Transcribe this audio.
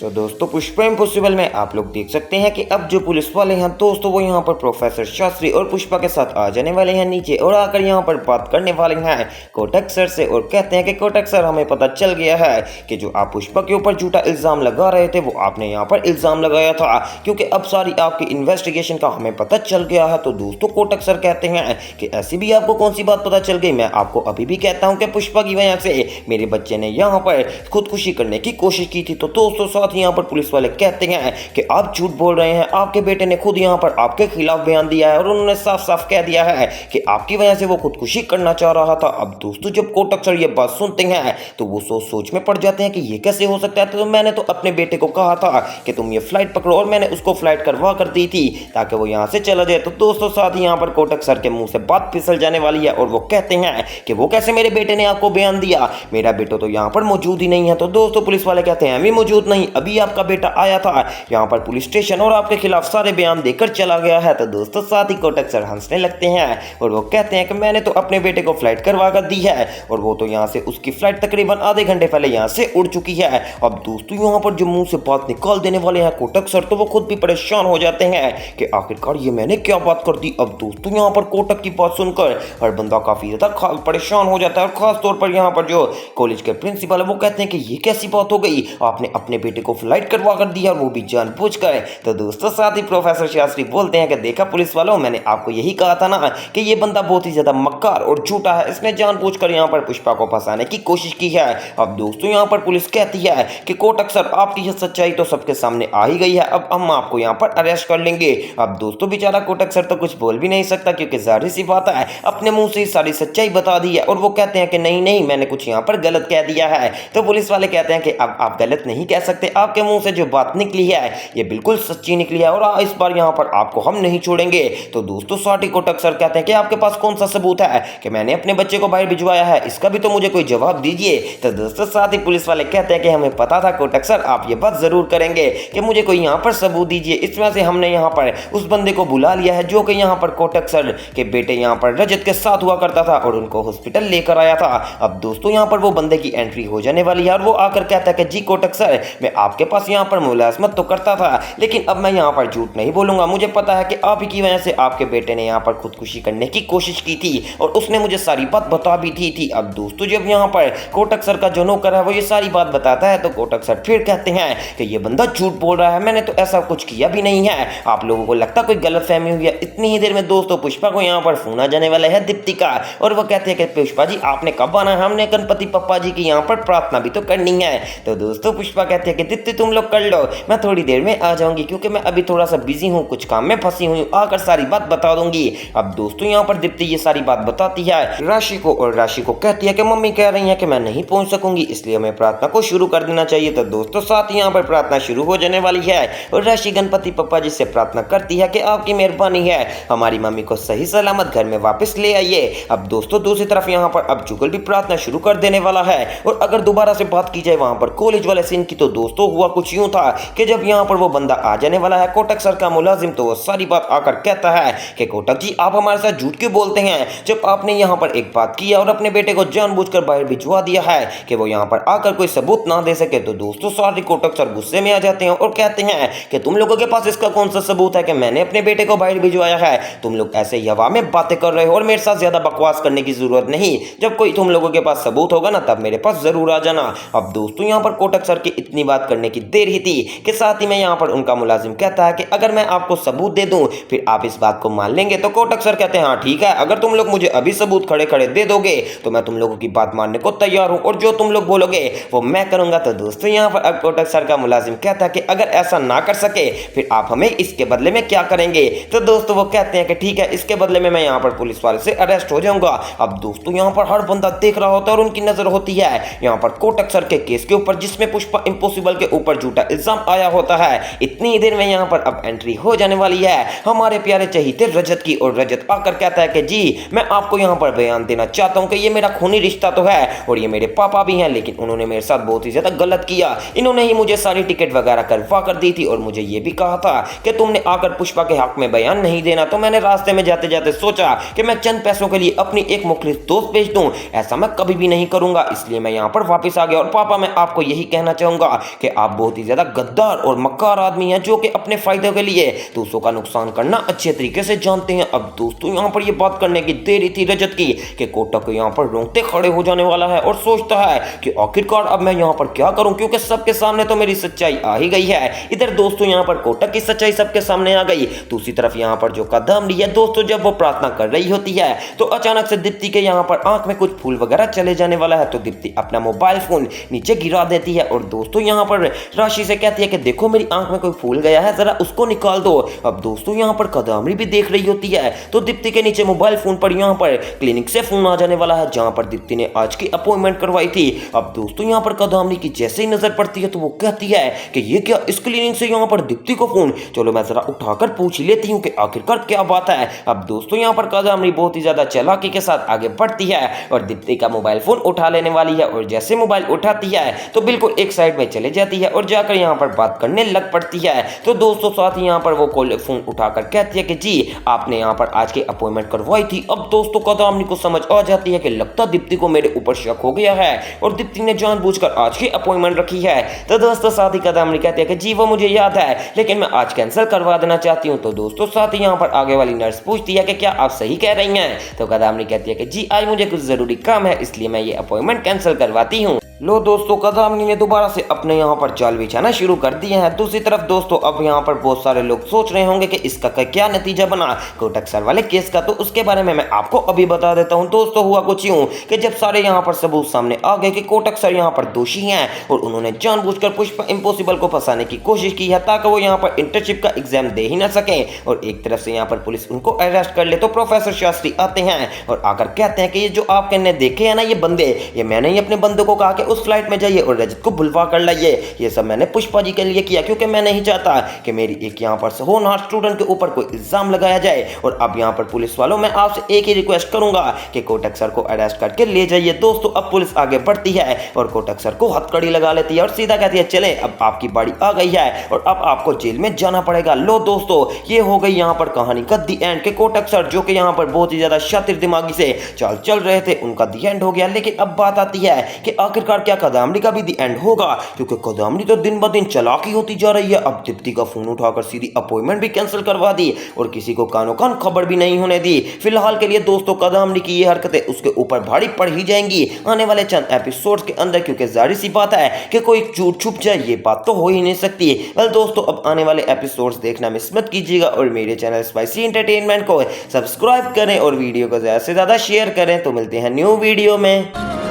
दोस्तों पुष्पा इम्पॉसिबल में आप लोग देख सकते हैं कि अब जो पुलिस वाले हैं दोस्तों वो यहाँ पर प्रोफेसर शास्त्री और पुष्पा के साथ आ जाने वाले हैं नीचे और आकर यहाँ पर बात करने वाले हैं कोटक सर से और कहते हैं कि कोटक सर हमें पता चल गया है कि जो आप पुष्पा के ऊपर झूठा इल्ज़ाम लगा रहे थे वो आपने यहाँ पर इल्ज़ाम लगाया था, क्योंकि अब सारी आपकी इन्वेस्टिगेशन का हमें पता चल गया है। तो दोस्तों कोटक सर कहते हैं कि ऐसी भी आपको कौन सी बात पता चल गई। मैं आपको अभी भी कहता हूँ कि पुष्पा की वजह से मेरे बच्चे ने यहाँ पर खुदकुशी करने की कोशिश की थी। तो दोस्तों साथ ही यहाँ पर पुलिस वाले कहते हैं कि आप झूठ बोल रहे हैं, आपके बेटे ने खुद यहाँ पर आपके खिलाफ बयान दिया है और उन्होंने साफ साफ कह दिया है कि आपकी वजह से वो खुदकुशी करना चाह रहा था। अब दोस्तों जब कोटक सर ये बात सुनते हैं तो वो सोच में पड़ जाते हैं कि ये कैसे हो सकता है। तो मैंने तो अपने बेटे को कहा था कि तुम ये फ्लाइट पकड़ो और मैंने उसको फ्लाइट करवा कर दी थी ताकि वो यहाँ से चला जाए। तो दोस्तों साथ ही यहाँ पर कोटक सर के मुंह से बात फिसल जाने वाली है और वो कहते हैं कि वो कैसे मेरे बेटे ने आपको बयान दिया, मेरा बेटा तो यहाँ पर मौजूद ही नहीं है। तो दोस्तों पुलिस वाले कहते हैं अभी मौजूद नहीं, अभी आपका बेटा आया था यहाँ पर पुलिस स्टेशन और आपके खिलाफ सारे बयान देकर चला गया है। तो दोस्तों साथ ही कोटक सर हंसने लगते हैं और वो कहते हैं कि मैंने तो अपने बेटे को फ्लाइट करवा कर दी है और वो तो यहाँ से उसकी फ्लाइट तकरीबन आधे घंटे पहले यहाँ से उड़ चुकी है। अब दोस्तों यहाँ पर जो मुंह से बात निकाल देने वाले हैं कोटक सर तो वो खुद भी परेशान हो जाते हैं कि आखिरकार ये मैंने क्या बात कर दी। अब दोस्तों यहाँ पर कोटक की बात सुनकर हर बंदा काफी ज्यादा परेशान हो जाता है और खास तौर पर यहाँ पर जो कॉलेज के प्रिंसिपल है वो कहते हैं कि ये कैसी बात हो गई, आपने अपने बेटे को फ्लाइट करवा कर दिया और वो भी जानबूझकर। तो दोस्तों साथ ही प्रोफेसर शास्त्री बोलते हैं कि देखा पुलिस वालों, मैंने आपको यही कहा था ना कि ये बंदा बहुत ही ज्यादा मक्कार और झूठा है, इसने जानबूझकर यहाँ पर पुष्पा को फंसाने की कोशिश की है। अब दोस्तों यहाँ पर पुलिस कहती है कि कोटक सर आपकी ये सच्चाई तो सबके सामने आ ही गई है, अब हम आपको यहाँ पर अरेस्ट कर लेंगे। अब दोस्तों बेचारा कोटक सर तो कुछ बोल भी नहीं सकता क्योंकि जाहिर सी बात है अपने मुंह से सारी सच्चाई बता दी है और वो कहते हैं कि नहीं नहीं मैंने कुछ यहाँ पर गलत कह दिया है। तो पुलिस वाले कहते हैं कि अब आप गलत नहीं कह सकते, आपके मुंह से जो बात निकली है ये बिल्कुल सच्ची निकली है और इस बार यहाँ पर आपको हम नहीं छोड़ेंगे। तो दोस्तों साटी कोटक सर कहते हैं कि आपके पास कौन सा सबूत है कि मैंने अपने बच्चे को बाहर भिजवाया है, इसका भी तो मुझे कोई जवाब दीजिए। तो दोस्तों साथ ही पुलिस वाले कहते हैं कि हमें पता था कोटक सर आप ये बात जरूर करेंगे कि मुझे कोई यहाँ पर सबूत दीजिए, इस वजह से हमने यहाँ पर उस बंदे को बुला लिया है जो कि यहाँ पर कोटक सर के बेटे यहाँ पर रजत के साथ हुआ करता था और उनको हॉस्पिटल लेकर आया था। अब दोस्तों यहाँ पर वो बंदे की एंट्री हो जाने वाली है और वो आकर कहता है कि जी कोटक सर मैं आपके पास यहाँ पर मुलाजमत तो करता था लेकिन अब मैं यहाँ पर झूठ नहीं बोलूंगा, मुझे पता है कि आप ही की वजह से आपके बेटे ने यहाँ पर खुदकुशी करने की कोशिश की थी और उसने मुझे सारी बात बता भी थी। अब दोस्तों जब यहाँ पर कोटक सर का जो नौकर है वो ये सारी बात बताता है तो कोटक सर फिर कहते हैं कि ये बंदा झूठ बोल रहा है, मैंने तो ऐसा कुछ किया भी नहीं है, आप लोगों को लगता कोई गलतफहमी हुई है। इतनी ही देर में दोस्तों पुष्पा को यहाँ पर फोन आ जाने वाला है दीप्ति का और वो कहते हैं कि पुष्पा जी आपने कब आना है, हमने गणपति पप्पा जी की यहाँ पर प्रार्थना भी तो करनी है। तो दोस्तों पुष्पा कहते हैं कि दीप्ति तुम लोग कर लो, मैं थोड़ी देर में आ जाऊंगी क्योंकि मैं अभी थोड़ा सा बिजी हूँ, कुछ काम में फंसी हुई, आकर सारी बात बता दूंगी। अब दोस्तों यहाँ पर दीप्ति ये सारी बात बताती है राशि को और राशि को कहती है कि मम्मी कह रही है कि मैं नहीं पहुंच सकूंगी इसलिए हमें प्रार्थना को शुरू कर देना चाहिए। तो दोस्तों साथ ही यहाँ पर प्रार्थना शुरू हो जाने वाली है और राशि गणपति पप्पा जी से प्रार्थना करती है कि आपकी मेहरबानी है, हमारी मम्मी को सही सलामत घर में वापस ले आइए। अब दोस्तों दूसरी तरफ यहाँ पर अब जुगल भी प्रार्थना शुरू कर देने वाला है और अगर दोबारा से बात की जाए वहां पर कॉलेज वाले सीन की तो दोस्तों हुआ कुछ यूं था कि जब यहाँ पर वो बंदा आ जाने वाला है कोटक सर का मुलाजिम तो वो सारी बात आकर कहता है कि कोटक जी आप हमारे साथ झूठ क्यों बोलते हैं, जब आपने यहाँ पर एक बात किया और अपने बेटे को जानबूझकर बाहर भिजवा दिया है कि वो यहाँ पर आकर कोई सबूत ना दे सके। तो दोस्तों सारे कोटक सर गुस्से में आ जाते हैं और कहते हैं कि तुम लोगों के पास इसका कौन सा सबूत है कि मैंने अपने बेटे को बाहर भिजवाया है, तुम लोग ऐसे ही हवा में बातें कर रहे हो और मेरे साथ ज्यादा बकवास करने की जरूरत नहीं, जब कोई तुम लोगों के पास सबूत होगा ना तब मेरे पास जरूर आ जाना। अब दोस्तों यहाँ पर कोटक सर की इतनी बात करने की देर ही थी कि साथ ही में यहाँ पर उनका मुलाजिम कहता है कि अगर मैं आपको सबूत दे दूं फिर आप इस बात को मान लेंगे। तो कोटक सर कहते हैं हाँ ठीक है, अगर तुम लोग मुझे अभी सबूत खड़े खड़े दे दोगे तो मैं तुम लोगों की बात मानने को तैयार हूं और जो तुम लोग बोलोगे वो मैं करूंगा। तो दोस्तों यहाँ पर अब कोटक सर का मुलाजिम कहता है कि अगर ऐसा ना कर सके फिर आप हमें इसके बदले में क्या करेंगे। तो दोस्तों वो कहते हैं कि ठीक है इसके बदले में मैं यहाँ पर पुलिस वाले से अरेस्ट हो जाऊंगा। अब दोस्तों यहाँ पर हर बंदा देख रहा होता है और उनकी नजर होती है यहाँ पर कोटक सर के केस के ऊपर जिसमें पुष्पा इम्पॉसिबल के ऊपर झूठा इल्जाम आया होता है। इतनी ही देर में यहाँ पर अब एंट्री हो जाने वाली है हमारे प्यारे चहीते रजत की और रजत आकर कहता है कि जी मैं आपको यहाँ पर बयान देना चाहता हूँ कि ये मेरा खूनी रिश्ता तो है और ये मेरे पापा भी हैं लेकिन उन्होंने मेरे साथ बहुत ही ज्यादा गलत किया, इन्होंने ही मुझे सारी टिकट वगैरह करवा कर दी थी और मुझे ये भी कहा था कि तुमने आकर पुष्पा के हक में बयान नहीं देना। तो मैंने रास्ते में जाते जाते सोचा कि मैं चंद पैसों के लिए अपनी एक मुखलिस दोस्त भेज दूं, ऐसा मैं कभी भी नहीं करूंगा, इसलिए मैं यहाँ पर वापस आ गया। और पापा मैं आपको यही कहना चाहूंगा कि कि आप बहुत ही ज्यादा गद्दार और मक्कार आदमी हैं जो कि अपने फायदे के लिए दूसरों का नुकसान करना अच्छे तरीके से जानते हैं। अब दोस्तों यहाँ पर ये बात करने की देरी थी रजत की कि कोटक यहाँ पर रोंगटे खड़े हो जाने वाला है और सोचता है कि आखिरकार अब मैं यहाँ पर क्या करूं, क्योंकि सबके सामने तो मेरी सच्चाई आ ही गई है। इधर दोस्तों यहाँ पर कोटक की सच्चाई सबके सामने आ गई। दूसरी तरफ यहाँ पर जो कदम लिया दोस्तों, जब वो प्रार्थना कर रही होती है तो अचानक से दीप्ति के यहाँ पर आंख में कुछ फूल वगैरह चले जाने वाला है, तो दीप्ति अपना मोबाइल फोन नीचे गिरा देती है और दोस्तों यहाँ पर राशि से कहती है कि देखो मेरी आंख में कोई फूल गया है, जरा उसको निकाल दो। अब दोस्तों यहाँ पर कदमरी भी देख रही होती है तो दीप्ति के नीचे मोबाइल फोन पर यहाँ पर क्लिनिक से फोन आ जाने वाला है जहां पर दीप्ति ने आज की अपॉइंटमेंट करवाई थी। अब दोस्तों यहाँ पर कदमरी की जैसे ही नजर पड़ती है तो वो कहती है कि ये क्या, इस क्लिनिक से यहाँ पर दीप्ति को फोन, चलो मैं जरा उठाकर पूछ लेती हूँ कि आखिरकार क्या बात है। अब दोस्तों यहाँ पर कदमरी बहुत ही ज्यादा चालाकी के साथ आगे बढ़ती है और दीप्ति का मोबाइल फोन उठा लेने वाली है और जैसे मोबाइल उठाती है तो बिल्कुल एक साइड में चले जाती है और जाकर यहाँ पर बात करने लग पड़ती है। तो दोस्तों साथ ही यहाँ पर वो फोन उठाकर कहती है कि जी आपने यहाँ पर आज की अपॉइंटमेंट करवाई थी। अब दोस्तों कदमरी को समझ आ जाती है कि लगता दीप्ति को मेरे ऊपर शक हो गया है और दीप्ति ने जानबूझकर आज की अपॉइंटमेंट रखी है। तो दोस्तों साथ ही कदमरी कहती है कि जी वो मुझे याद है लेकिन मैं आज कैंसिल करवा देना चाहती हूँ। तो दोस्तों साथ ही यहाँ पर आगे वाली नर्स पूछती है कि क्या आप सही कह रही हैं। तो कदमरी कहती है कि जी आज मुझे कुछ जरूरी काम है इसलिए मैं ये अपॉइंटमेंट कैंसिल करवाती हूँ। लो दोस्तों कदमरी ने दोबारा से अपने यहाँ पर जाल बिछाना शुरू कर दिए हैं। दूसरी तरफ दोस्तों अब यहाँ पर बहुत सारे लोग सोच रहे होंगे कि इसका क्या नतीजा बना कोटक सर वाले केस का, तो उसके बारे में मैं आपको अभी बता देता हूँ। दोस्तों हुआ कुछ यूं कि जब सारे यहाँ पर सबूत सामने आ गए कि कोटक सर यहाँ पर दोषी हैं और उन्होंने जानबूझकर पुष्पा इम्पॉसिबल को फंसाने की कोशिश की है ताकि वो यहाँ पर इंटर्नशिप का एग्जाम दे ही ना सके, और एक तरफ से यहाँ पर पुलिस उनको अरेस्ट कर ले तो प्रोफेसर शास्त्री आते हैं और आकर कहते हैं कि ये जो आपने देखे है ना ये बंदे, ये मैंने ही अपने बंदों को कहा कि उस फ्लाइट में जाइए और रजत को बुलवा कर लाइए। ये सब मैंने पुष्पा जी के लिए किया क्योंकि मैं नहीं चाहता कि मेरी एक यहाँ पर होनहार स्टूडेंट के ऊपर कोई इल्जाम लगाया जाए। और अब यहाँ पर पुलिस वालों मैं आपसे एक ही रिक्वेस्ट करूंगा कि कोटक सर को अरेस्ट करके ले जाइए। दोस्तों अब पुलिस आगे बढ़ती है और कोटक सर को हथकड़ी लगा लेती है और सीधा कहती है चले अब आपकी बारी आ गई है और अब आपको जेल में जाना पड़ेगा। लो दोस्तों ये हो गई यहाँ पर कहानी का दी एंड के कोटक सर जो कि यहाँ पर बहुत ही ज्यादा शातिर दिमागी से चाल चल रहे थे उनका दी एंड हो गया। लेकिन अब बात आती है कि आखिरकार क्या कदमरी का भी दी एंड होगा, क्योंकि कदमरी तो दिन ब दिन चालाकी होती जा रही है। अब दीप्ति का फोन उठाकर सीधी अपॉइंटमेंट भी कैंसिल करवा दी और किसी को कानो कान खबर भी नहीं होने दी। फिलहाल के लिए दोस्तों कदमरी की ये हरकतें उसके ऊपर भारी पड़ ही जाएंगी आने वाले चंद एपिसोड्स के अंदर, क्योंकि जाहिर सी बात है कि कोई झूठ छुप जाए ये बात तो हो ही नहीं सकती। वेल दोस्तों अब आने वाले एपिसोड्स देखना मिस मत कीजिएगा और मेरे चैनल स्पाइसी एंटरटेनमेंट को सब्सक्राइब करें और वीडियो को ज्यादा से ज्यादा शेयर करें। तो मिलते हैं न्यू वीडियो में।